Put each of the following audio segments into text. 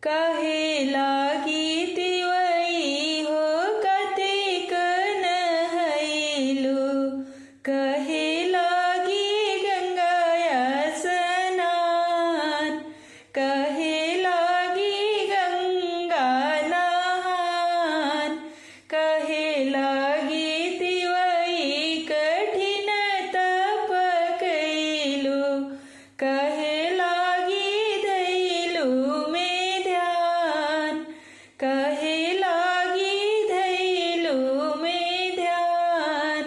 काहे लागी तिवई हो कतेक नहैलु। कहे लागी गंगाया स्नान। कहे लागी गंगा नहान। कहे लागी तिवई कठिन तप कैलु। कहे लागी धैलु में ध्यान। कहे लागी धैलु में ध्यान।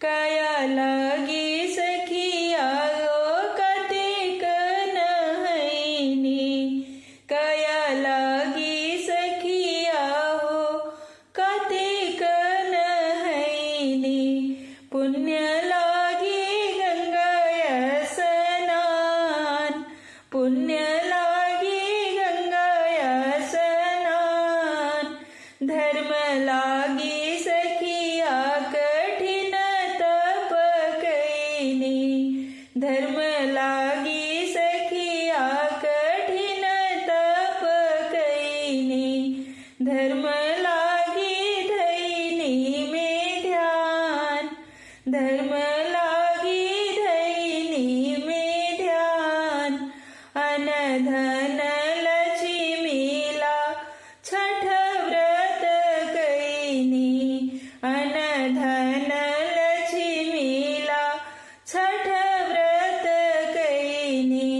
काया लागी सखिया हो कतेक नहैनी। काया लागी सखिया हो कतेक नहैनी। पुण्य लागी गंगाया स्नान। पुण्य लागी गंगाया स्नान। धर्म लागी सखिया कठिन तप कैनी। धर्म लागी सखिया कठिन तप कैनी। धर्म लागी धैनी में ध्यान। धर्म लागी धैनी में ध्यान। अन धन लक्ष्मीला छठ व्रत कैनी। अन धन लक्ष्मीला छठ व्रत कैनी।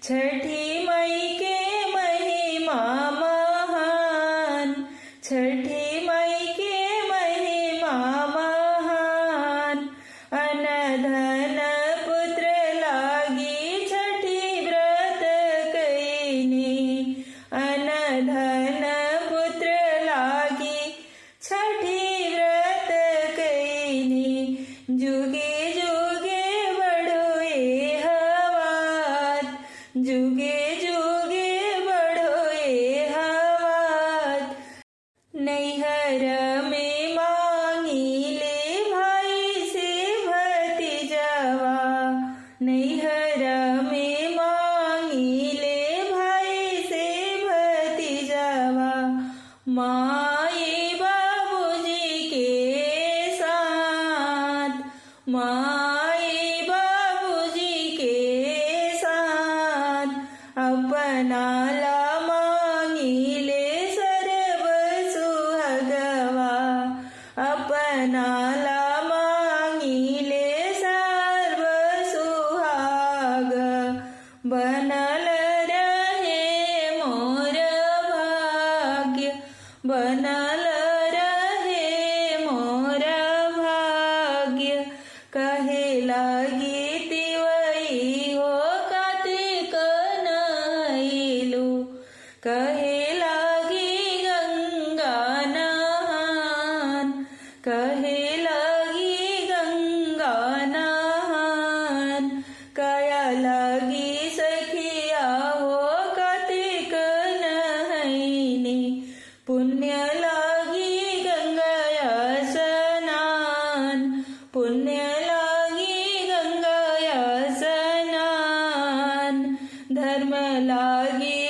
छठी मई के महिमा महान। छठी मई के महिमा महान। अन धन पुत्र लागी छठी व्रत कैनी। अन धन पुत्र लागी छठी व्रत कैनी। जुगे जुगे बढ़ोए हवात। जुगे जुगे बढ़ोए हवात। नैहर में मांगी ले भाई से भतीजवा। नैहर में मांगी ले भाई से भतीजवा। माई बाबूजी के साथ। माई बाबूजी के साथ। अपना ला मांगी ले सर्व सुहगवा। अपना ला मांगी ले सर्व सुहाग। बनल रहे मोर भाग्य। बनल रहे मोर भाग्य। कहे लागी तिवई हो कतेक नहैलु। कहे लागी गंगा नहान। कहे लागी गंगा नहान। काया लागी सखिया हो कतेक नहैनी। पुण्य लागी गंगाया स्नान। पुण्य लागी गंगाया स्नान। धर्म लागी